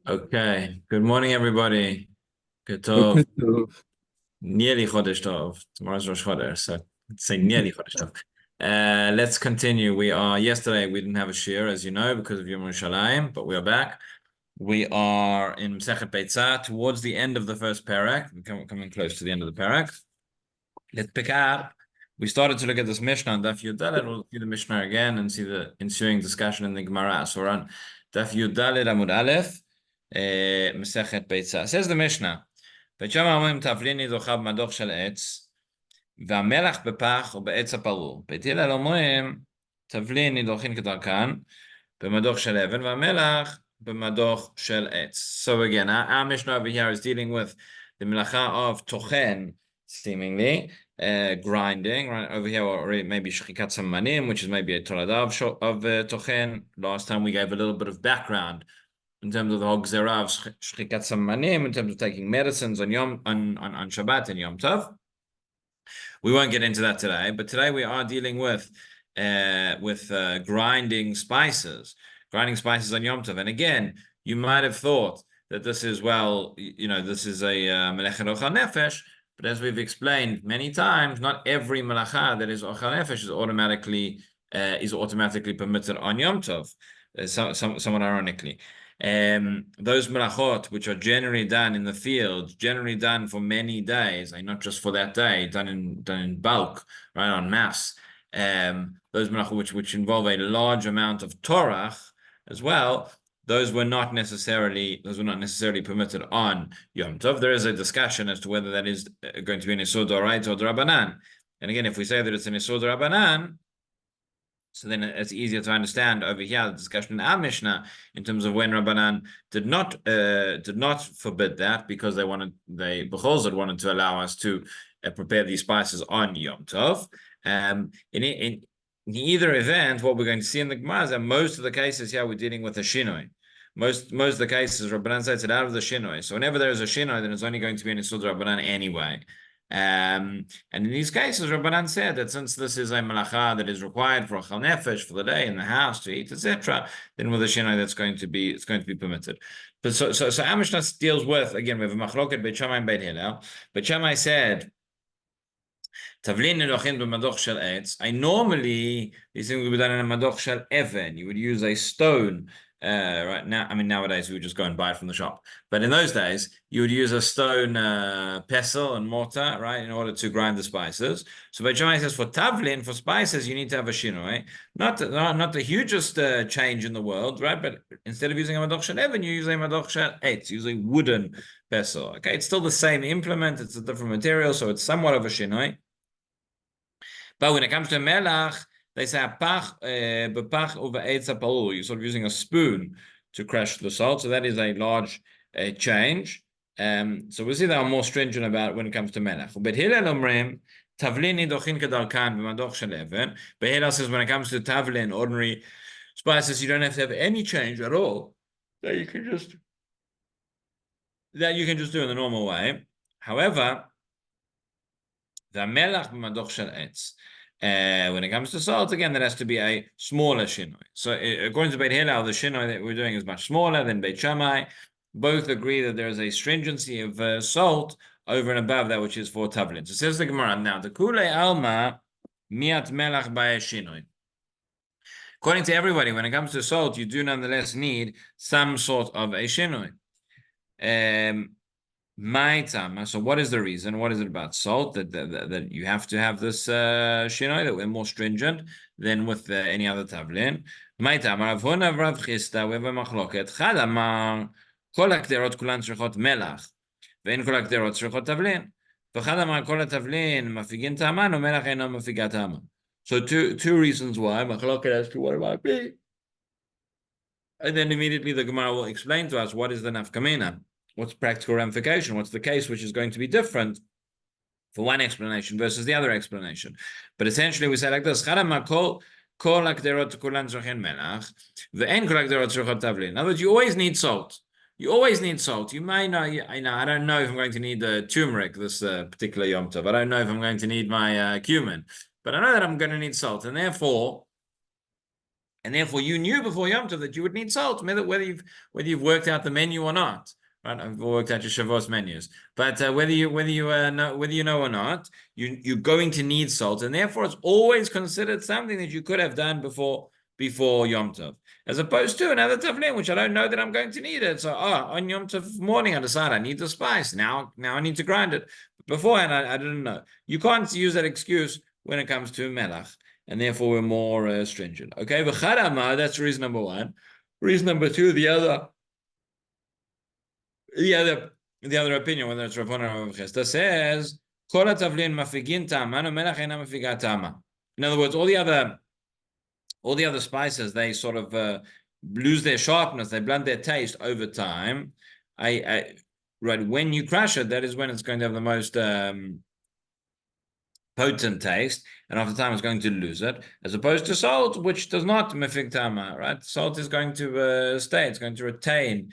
Okay. Good morning, everybody. Good Okay, tov. so Nearly Chodesh Tov. Tomorrow's Rosh Chodesh, so let's say nearly Chodesh Tov. Let's continue. Yesterday we didn't have a shiur, as you know, because of Yom Yerushalayim, but we are back. We are in Masechet Beitzah, towards the end of the first parak. We're coming close to the end of the parak. Let's pick up. We started to look at this Mishnah on Daf Yud Daled. We'll see the Mishnah again and see the ensuing discussion in the Gemara. So we're on Daf Yud Daled Amud Aleph, Masechet Beitzah. Says the Mishnah, בית שמאי אומרים תבליני זוכה במדוך של עץ, והמלח בפח או בעץ הפרור. בית הלל אומרים תבליני דוחין כדרכן, במדוך של אבן, והמלח במדוך של עץ. So again, our Mishnah over here is dealing with the melacha of tochen, seemingly, grinding, right over here, or maybe shchikat samanim, which is maybe a tolada of tochen. Last time we gave a little bit of background in terms of the whole gzera of shchikat samanim, in terms of taking medicines on Shabbat and Yom Tov. We won't get into that today, but today we are dealing with grinding spices on Yom Tov. And again, you might have thought that this is, this is a melechet ochal nefesh, but as we've explained many times, not every melacha that is ochal nefesh is automatically permitted on Yom Tov. Somewhat ironically, those melachot which are generally done in the field, generally done for many days, and not just for that day, done in bulk, right, on mass. Those melachot which involve a large amount of torach as well, those were not necessarily permitted on Yom Tov. There is a discussion as to whether that is going to be an isur d'oraita or d'rabanan. And again, if we say that it's an isur d'rabanan, so then it's easier to understand over here the discussion in our Mishnah in terms of when Rabbanan did not forbid that, because they b'chol zot wanted to allow us to prepare these spices on Yom Tov. In either event, what we're going to see in the Gemara is that most of the cases here we're dealing with a shinoi. Most of the cases, Rabbanan says it out of the shinoi. So whenever there is a shinoi, then it's only going to be an isur d'Rabbanan anyway. And in these cases, Rabbanan said that since this is a melacha that is required for a chal nefesh, for the day in the house to eat, etc., then with a shinoi it's going to be permitted. But so our Mishnah deals with, again, we have a machloket Beit Shammai and Beit Hillel. Beit Shammai said, Tavlin nedochin b'madoch shel etz. Normally these things would be done in a madoch shel even. You would use a stone. Right now, nowadays we would just go and buy it from the shop. But in those days, you would use a stone pestle and mortar, right, in order to grind the spices. So Beit Shammai says for tavlin, for spices, you need to have a shinoi. Not the hugest change in the world, right? But instead of using a madoch shel even, you use a madoch shel etz, use a wooden pestle. Okay, it's still the same implement, it's a different material, so it's somewhat of a shinoi. But when it comes to melach, they say bepach over eitz hapalul. You're sort of using a spoon to crush the salt, so that is a large change. So we see they are more stringent about when it comes to melach. But Hillel omrim tavlin dochin kedarkan b'madoch shel even. But Hillel says when it comes to tavlin, ordinary spices, you don't have to have any change at all. That you can just do in the normal way. However, the melach b'madoch shel etz. When it comes to salt, again, there has to be a smaller shinoi. So according to Beit Hillel, the shinoi that we're doing is much smaller than Beit Shammai. Both agree that there is a stringency of salt over and above that which is for tavlin. So it says the Gemara, now, the kule alma miat melach by shinoi. According to everybody, when it comes to salt, you do nonetheless need some sort of a shinoi. So what is the reason? What is it about salt that you have to have this shinoi, that we're more stringent than with any other tavlin? Maitam Rav Huna Rav Chisda, we have a machloket. Chad amar kol hakderot kulan tzrichot melach ve'en kol hakderot tzrichot tavlin. V'chad amar kol hatavlin mafigin ta'aman u'melach eino mafigat ta'aman. So two reasons why machloket as to what it might be, and then immediately the Gemara will explain to us what is the nafkamina. What's practical ramification? What's the case which is going to be different for one explanation versus the other explanation? But essentially, we say like this: in other words, you always need salt. You always need salt. You may know. I don't know if I'm going to need the turmeric this particular Yom Tov. I don't know if I'm going to need my cumin, but I know that I'm going to need salt, and therefore, And therefore, you knew before Yom Tov that you would need salt, whether you've worked out the menu or not. Right, I've worked out your Shavuos menus, but whether you know or not, you're going to need salt, and therefore it's always considered something that you could have done before Yom Tov, as opposed to another taflin, which I don't know that I'm going to need it. So, on Yom Tov morning, I decide I need the spice. Now I need to grind it. Beforehand, I didn't know. You can't use that excuse when it comes to melach, and therefore we're more stringent. Okay, v'chadama, that's reason number one. Reason number two, the other opinion, whether it's Rav Huna or Rav Chesta, says kol hatavlin mafigin tama, no melach eina mafiga tama. In other words, all the other spices, they sort of lose their sharpness, they blunt their taste over time. Right, when you crush it, that is when it's going to have the most potent taste, and after time it's going to lose it, as opposed to salt, which does not mefig tama, right? Salt is going to stay, it's going to retain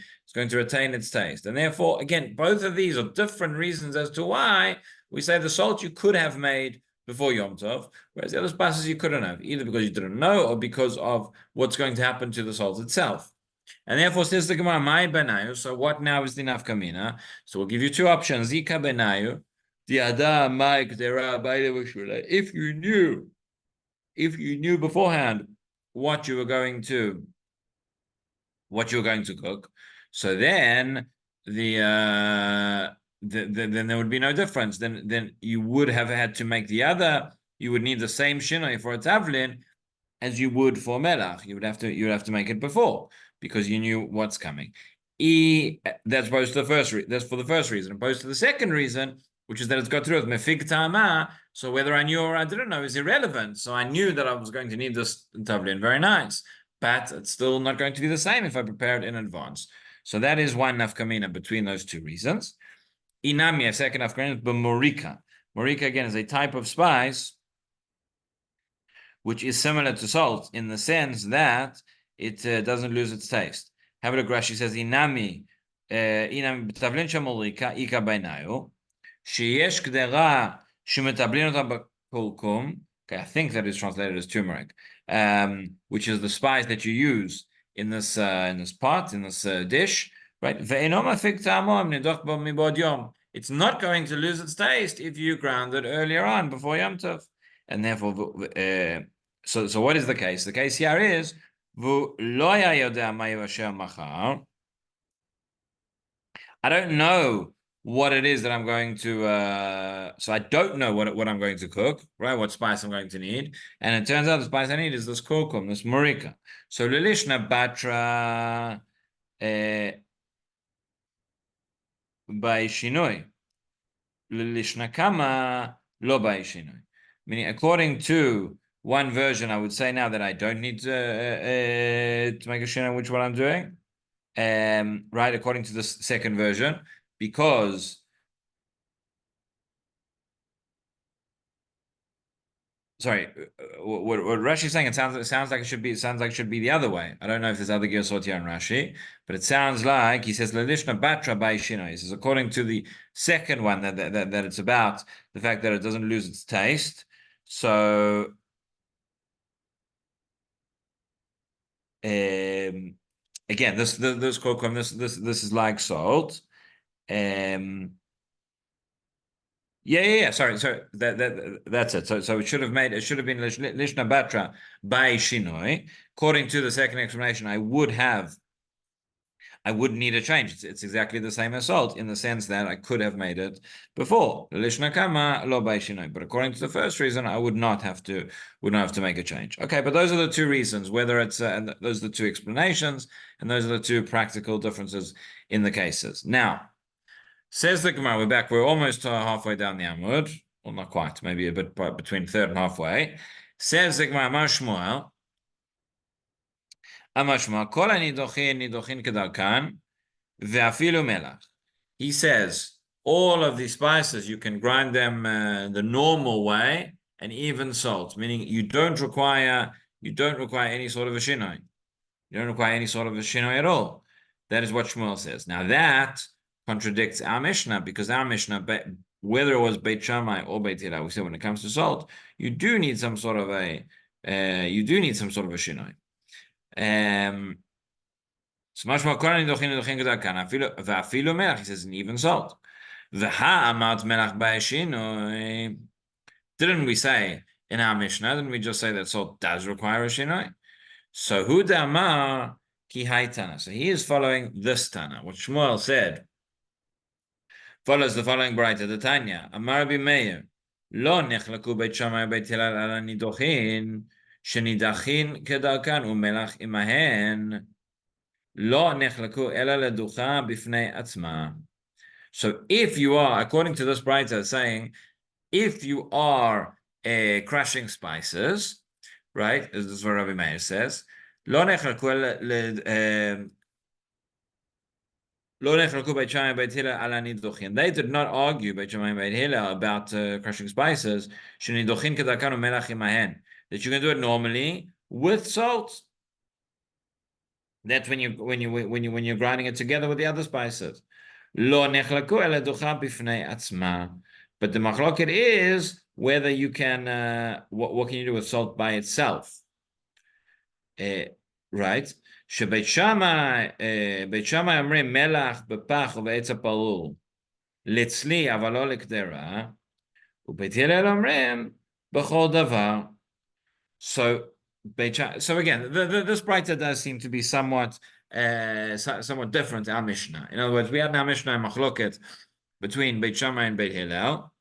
its taste. And therefore, again, both of these are different reasons as to why we say the salt you could have made before Yom Tov, whereas the other spices you couldn't have, either because you didn't know or because of what's going to happen to the salt itself. And therefore, says the Gemara, "My benayu." So, what now is the nafkamina? So, we'll give you two options: Zika benayu, the adam Mike dera. If you knew beforehand what you were going to cook, so then then there would be no difference. Then you would have had to make the other. You would need the same shinoi for a tavlin as you would for melach. You would have to make it before, because you knew what's coming. That's opposed to the first. That's for the first reason. Opposed to the second reason, which is that it's got through with mefig tama. So whether I knew or I didn't know is irrelevant. So I knew that I was going to need this tavlin. Very nice, but it's still not going to be the same if I prepare it in advance. So that is one nafkamina between those two reasons. Inami, a second nafkamina, but morika. Morika again is a type of spice which is similar to salt in the sense that it doesn't lose its taste. Have a look. Rashi says, "Inami b'tavlin shamolika ika bainayu sheyesh kdera shemetablin ota b'kulkum." Okay, I think that is translated as turmeric, which is the spice that you use in this pot, in this dish, right? It's not going to lose its taste if you ground it earlier on before Yom Tov, and therefore, so what is the case? The case here is I don't know what it is that I'm going to. So I don't know what I'm going to cook, right? What spice I'm going to need, and it turns out the spice I need is this kurkum, this morika. So lilishna batra by shinoi, lilishna kama lo by shinoi. Meaning, according to one version, I would say now that I don't need to make a shinoi, which what I'm doing, right? According to the second version, because sorry, what Rashi is saying, it sounds like it should be the other way. I don't know if there's other gersot here in Rashi, but it sounds like he says l'lishna batra by shinoi. He says according to the second one that it's about the fact that it doesn't lose its taste. So again, this kokum, this is like salt. Yeah. Sorry. That's it. So it should have been lishna batra by shinoi. According to the second explanation, I would need a change. It's exactly the same as salt in the sense that I could have made it before lishna kama lo by shinoi. But according to the first reason, I would not have to make a change. Okay, but those are the two reasons. Whether it's and those are the two explanations, and those are the two practical differences in the cases. Now. Says the Gemara, we're back. We're almost halfway down the Amud. Well, not quite. Maybe a bit between third and halfway. Says the Gemara, Amar Shmuel, Kol nidochin kedarkan, ve'afilu melach. He says, all of these spices, you can grind them the normal way, and even salt, meaning you don't require any sort of a shinoi. You don't require any sort of a shinoi at all. That is what Shmuel says. Now that contradicts our Mishnah, because our Mishnah, whether it was Beit Shammai or Beit Hillel, we said when it comes to salt, you do need some sort of a shinoi. So much more Kohen Nidochin Kedarkan. Ve'afilu melach, he says, and even salt. Ve'ha'amat melach ba'eshinoi. Didn't we say in our Mishnah, didn't we just say that salt does require a shinoi? So Hu Damar Ki Hai Tana. So he is following this Tana, what Shmuel said. Follows the following Braita, the Tanya. Amar Rabbi Meir. Lo nechlaku beit Shammai beit Hillel ala nidochin, shenidachin kedarkan umelach imahen. Lo nechlaku ela leducha bifnei atzma. So if you are, according to this Braita, saying, if you are crushing spices, right? This is what Rabbi Meir says. Lo nechlaku They did not argue Beit Shammai and Beit Hillel about crushing spices. That you can do it normally with salt. That's when you're grinding it together with the other spices. But the machloket is whether you can what can you do with salt by itself, right? שבית שמאי אומרים מלח בפח ובעץ הפרור לצלי אבל לא לקדרה, ובית הלל אומרים בכל דבר. So again, this Braita does seem to be somewhat different to our Mishnah. In other words, we had our Mishnah machloket between Beit Shammai and Beit Hillel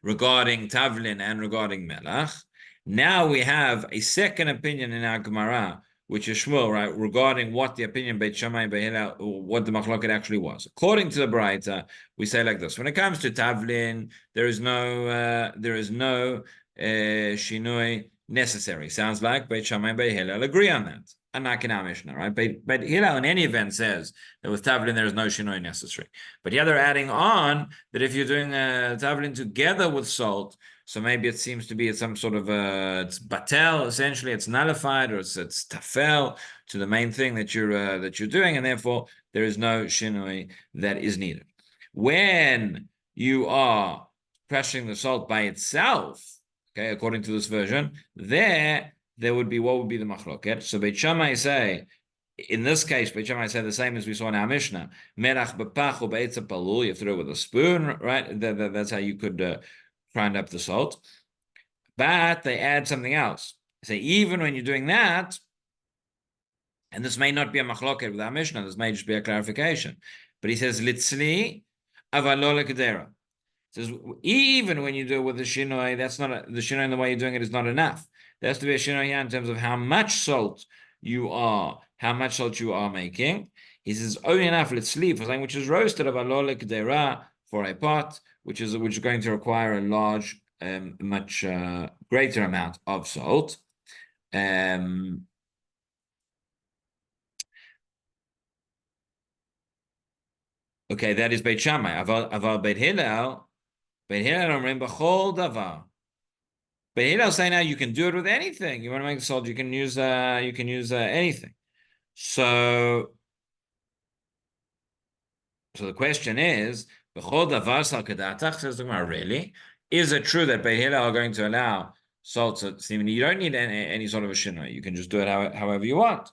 regarding Tavlin and regarding Melach. Now we have a second opinion in our Gemara, which is Shmuel, right, regarding what the opinion Beit Shammai and Beit Hillel, what the machloket actually was. According to the Braita, we say like this: when it comes to Tavlin, there is no shinoi necessary. Sounds like Beit Shammai and Beit Hillel agree on that. And not in our Mishnah, right? But Hillel in any event says that with Tavlin there is no shinoi necessary. But here they're adding on that if you're doing Tavlin together with salt, so maybe it seems to be some sort of it's batel, essentially it's nullified, or it's tafel to the main thing that you're doing, and therefore there is no shinoi that is needed. When you are crushing the salt by itself, okay, according to this version, there would be, what would be the machloket? So Beit Shammai say, in this case, Beit Shammai say the same as we saw in our Mishnah. Melach b'pach or b'etz palul, you have to do it with a spoon, right? That's how you could grind up the salt. But they add something else. They say, even when you're doing that, and this may not be a machloket with our Mishnah, this may just be a clarification. But he says, litzli aval lo lekdera. Says, even when you do it with the shinoi, that's not the shinoi in the way you're doing it is not enough. There has to be a shinoi here in terms of how much salt you are making. He says, only enough, let's leave for something which is roasted of alolek dera for a pot, which is going to require a large, much greater amount of salt. Okay, that is Beit Shammai. Aval Beit Hillel omrim b'chol davar. Beit Hillel say now you can do it with anything. You want to make the salt, you can use anything. So the question is, b'chol davar sal kedatach, says the Gemara, really? Is it true that Beit Hillel are going to allow salt? So you don't need any sort of a shinoi. You can just do it however you want.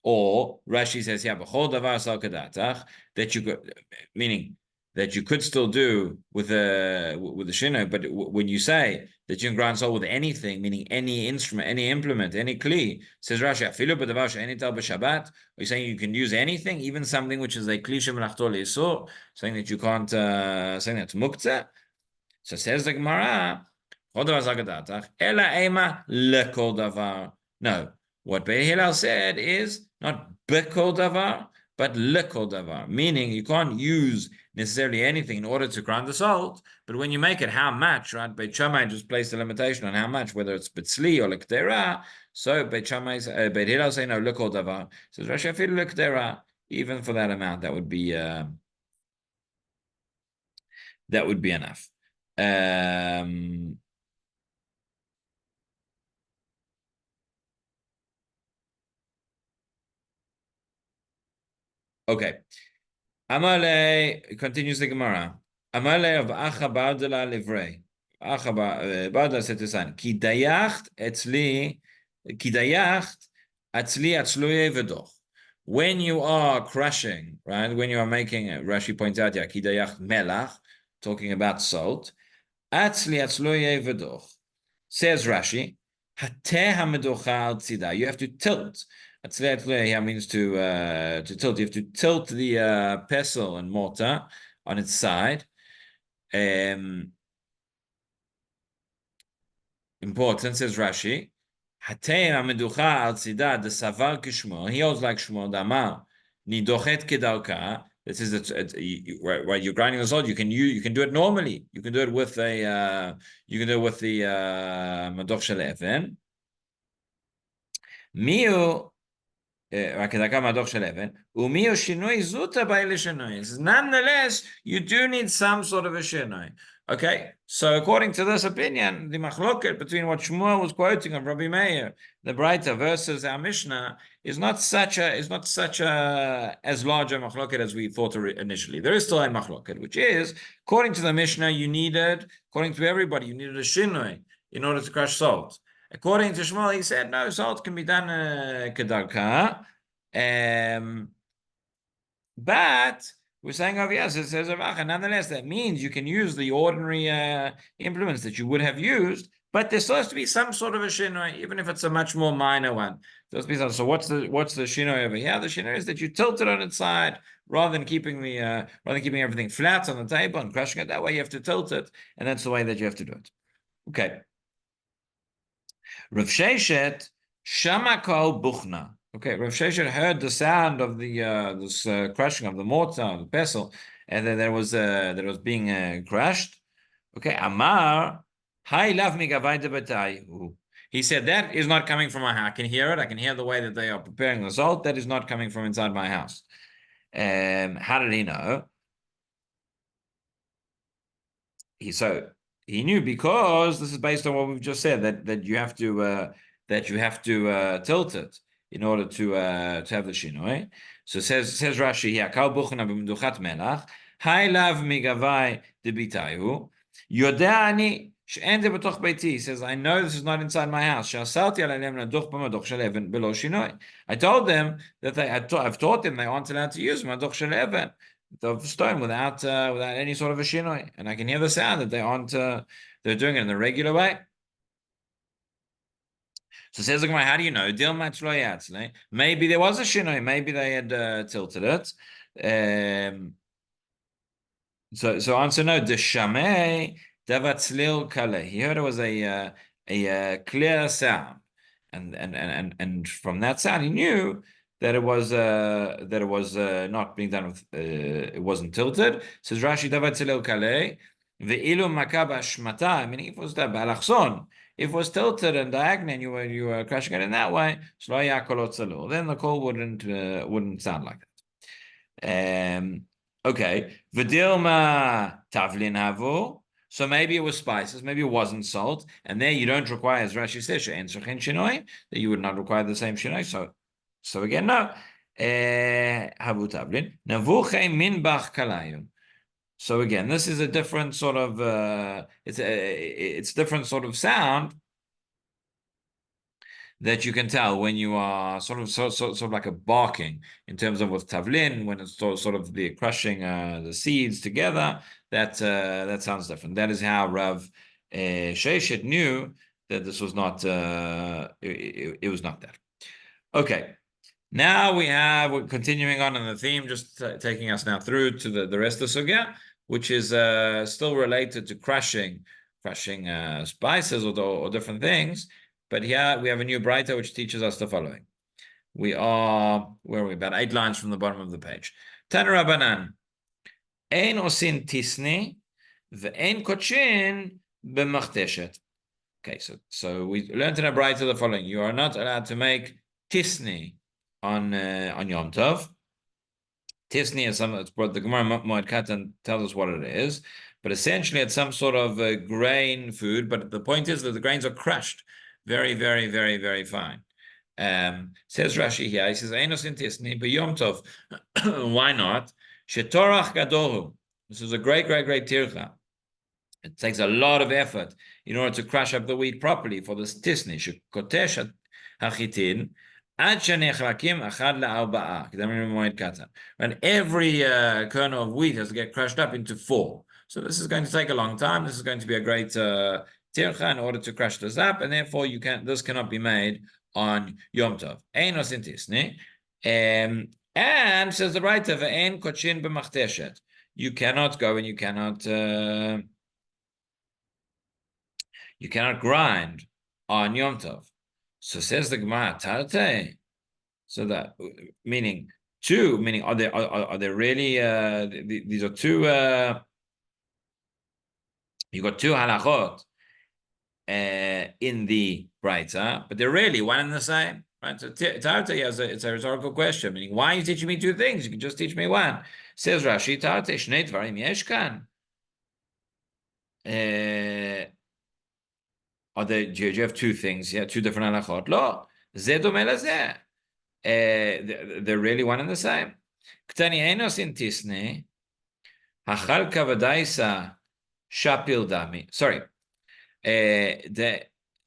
Or Rashi says, yeah, b'chol davar sal kedatach, that you could, meaning that you could still do with the shinoi, but when you say that you can grind salt with anything, meaning any instrument, any implement, any kli, says Rashi, afilu b'davar she'eni tar b'shabbat, are you saying you can use anything, even something which is a kli shemelachto le'isur, saying that you can't, saying that's muktzeh? So says the Gemara, ela ema lekol davar. No, what Beit Hillel said is not bekol davar, but lekol davar, meaning you can't use necessarily anything in order to grind the salt, but when you make it, how much, right? Beit Shammai just placed a limitation on how much, whether it's betzli or lekdera. So Beit Hillel say no, lekol davar. Says Rashi afil lekdera, even for that amount, that would be enough. Okay. Amale continues the Gemara. Amale of Acha Bardala Livrei. Acha Bardala said to son, Ki dayacht etzli kidayacht atzli atzluye v'doch. When you are crushing, right? When you are making, Rashi points out, kidayacht melach, talking about salt. Atzli atzluye v'doch. Says Rashi, hateh hamedocha al tzida. You have to tilt. Atzli atzluye means to tilt. You have to tilt the pestle and mortar on its side. Important, says Rashi. Hatei ameducha al tzida de savar kishmo. He holds like Shmuel Damar. Nidochet kedarka. This is right. You're grinding the salt. You can do it normally. You can do it with the madoch shel even. Miu nonetheless, you do need some sort of a shinoi. Okay, so according to this opinion, the machloket between what Shmuel was quoting of Rabbi Meir, the Braita versus our Mishnah, is not such a as large a machloket as we thought initially. There is still a machloket, which is according to the Mishnah, according to everybody, you needed a shinoi in order to crush salt. According to Shmuel, he said, no, salt can be done kedarka. But we're saying over here, it says, nonetheless, that means you can use the ordinary implements that you would have used, but there still has to be some sort of a shinoi, even if it's a much more minor one. So what's the shinoi over here? The shinoi is that you tilt it on its side rather than keeping everything flat on the table and crushing it that way. You have to tilt it, and that's the way that you have to do it. Okay. Rav Sheshet Shamakol Buchna. Okay, Rav Sheshet heard the sound of the this crushing of the mortar, the pestle, and then there was being crushed. Okay, Amar Hai Lav Migavai Debatai. He said that is not coming from my house. I can hear it. I can hear the way that they are preparing the salt. That is not coming from inside my house. How did he know? He knew because this is based on what we've just said that you have to tilt it in order to have the shinoi. So says Rashi here, Kal buchna b'mduchat melach, Hai lav migavai debitayu, Yodeani she'en ze b'toch beiti. He says, I know this is not inside my house. She'asalti alayim laduch b'madoch shel even below shinoi. I told them that I've taught them they aren't allowed to use madoch shel even, of stone, without any sort of a shinoi, and I can hear the sound that they aren't. They're doing it in the regular way. So says the Gemara, how do you know? Maybe there was a shinoi. Maybe they had tilted it. So answer no. Deshamei davatzlil kale. He heard it was a clear sound, and from that sound he knew that it was not being done with it wasn't tilted. Says Rashi davatzlil kale. Ve'ilu makaba shmata. I mean, if it was that balachson. If it was tilted and diagonal and you were crushing it in that way, then the call wouldn't sound like that. Okay. V'dilma tavlin havu. So maybe it was spices, maybe it wasn't salt, and there you don't require, as Rashi says, that you would not require the same shinoi. So again, no. Havu tavlin. Navuche min bach kalayim. So again, this is a different sort of it's different sort of sound that you can tell when you are sort of like a barking in terms of with tavlin, when it's sort of the crushing the seeds together. That sounds different. That is how Rav Sheshet knew that this was not it was not that. Okay. Now we're continuing on in the theme, just taking us now through to the rest of the sugya, which is still related to crushing spices or different things. But here we have a new Braita which teaches us the following. Where are we? About 8 lines from the bottom of the page. Tana Rabbanan, Ein osin tisni ve'ein kochin b'machteshet. Okay, so we learned in a Braita the following: you are not allowed to make tisni on Yom Tov. Tisni is something that's brought the Gemara Moed Katan tells us what it is, but essentially it's some sort of grain food. But the point is that the grains are crushed very, very, very, very fine. Says Rashi here, he says, Einos in Tisni, but Yom Tov. Why not? Shetorach Gadoru. This is a great, great, great tircha. It takes a lot of effort in order to crush up the wheat properly for this Tisni. Shekotesh hachitin, ad shenechrakim achad le'arba'a. And every kernel of wheat has to get crushed up into 4. So this is going to take a long time. This is going to be a great tircha in order to crush this up, and therefore this cannot be made on Yom Tov. Einos intisni. And says the writer, ve'en kochin b'machteshet. You cannot go and you cannot grind on Yom Tov. So says the Gemara, Tarte. So that meaning are there really these are two you got two halachot in the Braita, but they're really one and the same. Right? So Tarte it's a rhetorical question, meaning why are you teaching me two things? You can just teach me one. Says Rashi, Tarte shnei dvarim yesh kan. Do you have two things? Yeah, two different halachot. Lo, zeh domeh lazeh. They're really one and the same. Ktani enos in tisne, hachal kavadaisa shapil dami. Sorry, the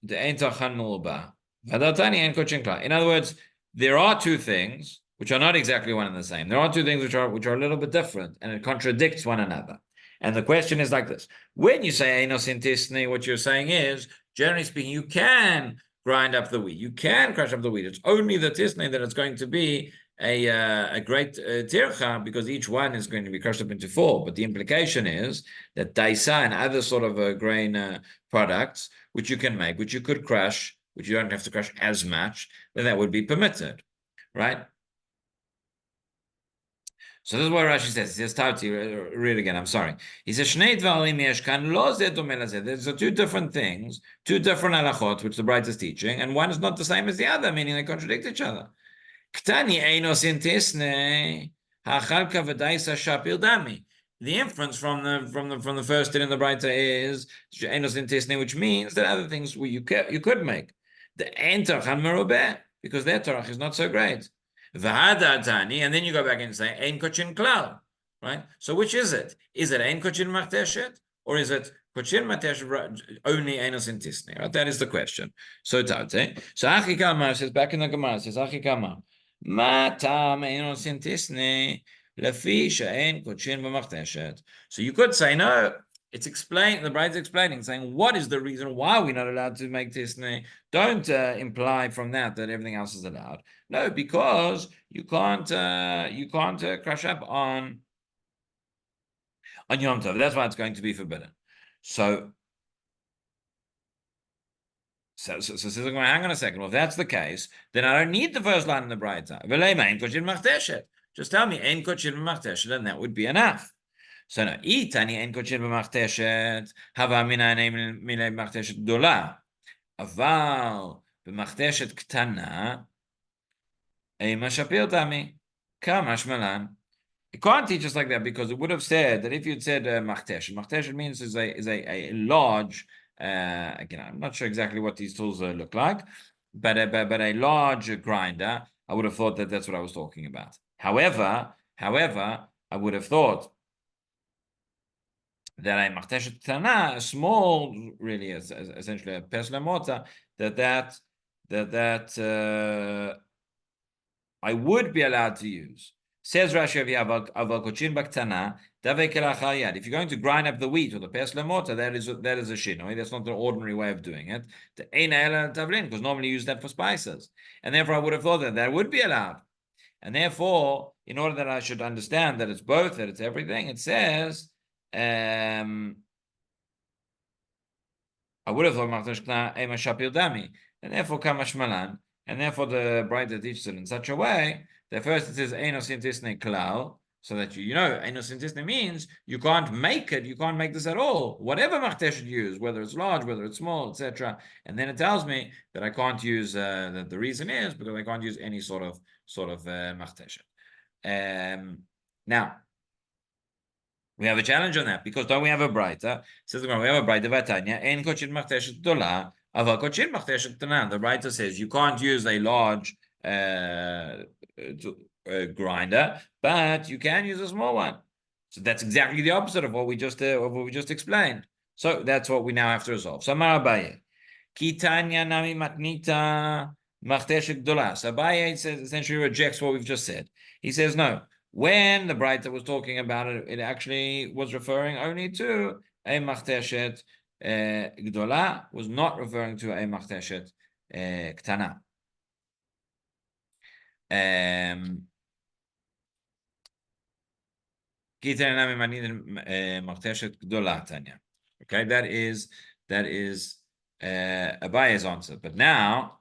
ein tachan mulba. Vadatani en kochin kla. In other words, there are two things which are not exactly one and the same. There are two things which are a little bit different, and it contradicts one another. And the question is like this: when you say enos in tisne, what you're saying is, generally speaking, you can grind up the wheat. You can crush up the wheat. It's only the tisne that it's going to be a great tircha, because each one is going to be crushed up into 4. But the implication is that daisa and other sort of grain products, which you can make, which you could crush, which you don't have to crush as much, then that would be permitted, right? So this is what Rashi says. He says, Tauti, read again, I'm sorry. He says, Shnei dvarim yesh kan lo zeh domeh lazeh. There's two different things, two different halachot, which the Braita is teaching, and one is not the same as the other, meaning they contradict each other. Ktani einos in tisne, hachal kavadaisa shapil dami. The inference from the first in the Braita is einos in tisne, which means that other things you could make. The ein tarchan merubeh, because their tarach is not so great. And then you go back and say ein kochin klal, right? So which is it? Is it ein kochin machteshet, or is it kochin machteshet only einos in tisne? Right? That is the question. So Tate. So Achi Kamar says back in the Gemara says Achi Kamar ma tam einos in tisne lefi she'ein kochin b'machteshet. So you could say no. It's explained. The bride's explaining, saying what is the reason why we're not allowed to make tisne. Don't imply from that everything else is allowed. No, because you can't crush up on Yom Tov. That's why it's going to be forbidden. So says, hang on a second. Well, if that's the case, then I don't need the first line in the Braita. Just tell me ein kochin b'machteshet, and that would be enough. So no, itani ein kochin b'machteshet hava minay milay machteshet gdola, aval b'machteshet ktana ema shapil dami kamash malan. It can't teach us like that, because it would have said that if you'd said machteshet means is a large. Again, I'm not sure exactly what these tools look like, but a large grinder. I would have thought that that's what I was talking about. However, I would have thought that a machteshet tana, a small, really, essentially a pesle mortar, that I would be allowed to use. Says Rashi, if you're going to grind up the wheat with a pesle mortar, that is a shinoi. That's not the ordinary way of doing it. Because normally you use that for spices, and therefore I would have thought that would be allowed. And therefore, in order that I should understand that it's both, that it's everything, it says, I would have thought Machteshkna Ema Shapil Dami, and therefore Kamash Malan, and therefore the Braita teaches it in such a way that first it says Einos Intisne Klal, so that you know Einos Intisne means you can't make it, you can't make this at all, whatever Machtesh you use, whether it's large, whether it's small, etc. And then it tells me that I can't use that the reason is because I can't use any sort of Machtesh. Now we have a challenge on that, because don't we have a Braita? Says we have a Braita Vatanya, Ein Kochin Machteshet Dola, Aval Kochin Machteshet Tanan. The Braita says you can't use a large grinder, but you can use a small one. So that's exactly the opposite of what we just explained. So that's what we now have to resolve. So Marabaye, Kitanya Nami Matnita Machteshet Gdola. So Abaye essentially rejects what we've just said. He says, no, when the Braita was talking about it, it actually was referring only to a Machteshet Gdola, was not referring to a Machteshet Ktana. Okay, that is Abaye's answer. But now,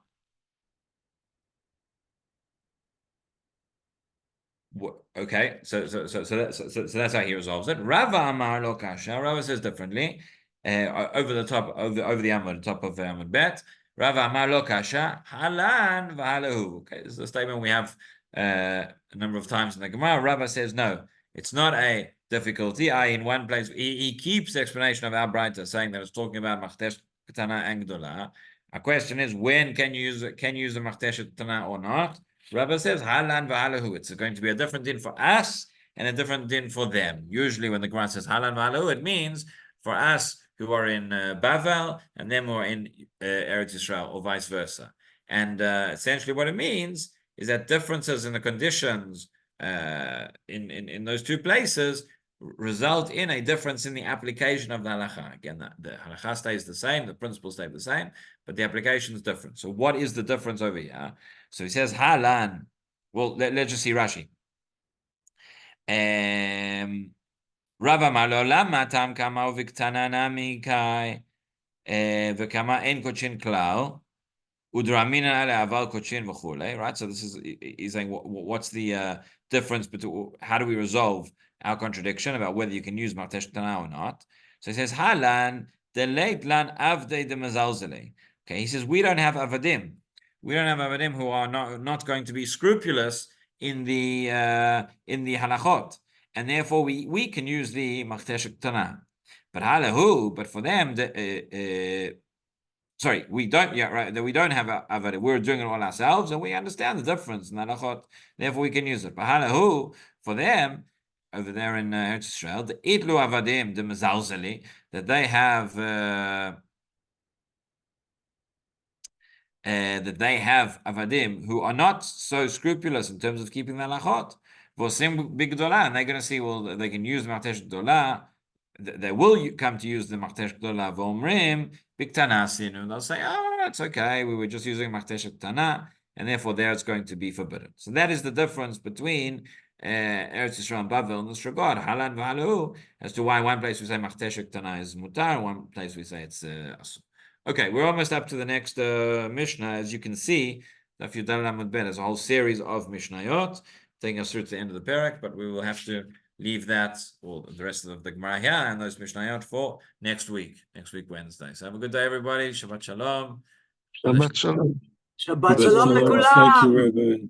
okay, so that's how he resolves it. Rava Amar Lo Kasha. Rava says differently. Over the Amud, top of the Amud Bet. Rava Amar Lo Kasha Halan v'Halahu. Okay, this is a statement we have a number of times in the Gemara. Rava says no. It's not a difficulty. In one place, he keeps the explanation of our Braita, saying that it's talking about Machtesh Ketana and Gdola. Our question is, when can you use the Machtesh Ketana or not? Rabbi says, Halan v'Halahu. It's going to be a different din for us and a different din for them. Usually when the Gemara says Halan v'Halahu, it means for us who are in Bavel and them who are in Eretz Yisrael, or vice versa. And essentially what it means is that differences in the conditions in those two places result in a difference in the application of the halacha. Again, the halacha stays the same, the principle stays the same, but the application is different. So what is the difference over here? So he says, Halan. Well, let's just see Rashi. Rava malo lama tam kama uviktana nami kai v'kama en kochin klal. Right, so this is, he's saying, what's the difference between, how do we resolve our contradiction about whether you can use Martesh Tana or not? So he says, Halan deleit lan avdei de mazalzele. Okay, he says we don't have avadim. We don't have avadim who are not going to be scrupulous in the halachot, and therefore we can use the Martesh Tana. But halahu, but for them, sorry, we don't yet, right? That we don't have avadim. We're doing it all ourselves, and we understand the difference in halachot. Therefore, we can use it. But halahu, for them over there in Eretz Yisrael, the idlu avadim the mezalzeli, that they have avadim who are not so scrupulous in terms of keeping the halachot. Vosim big dola, and they're going to see, well, they can use martesh dola. They will come to use the Machtesh Gdola v'omrim b'ktana, and they'll say, oh, it's okay, we were just using Machtesh Ktana, and therefore there it's going to be forbidden. So that is the difference between Eretz Yisrael and Bavel in this regard, Halan v'Halahu, as to why one place we say Machtesh Ktana is mutar, one place we say it's asur. Okay, we're almost up to the next Mishnah. As you can see, if you've done Amud Bet, there's a whole series of Mishnayot taking us through to the end of the parak, but we will have to leave that, or the rest of the Gemara here and those Mishnayot for next week Wednesday. So have a good day, everybody. Shabbat Shalom. Shabbat Shalom. Shabbat Shalom. Thank you, Rabbi.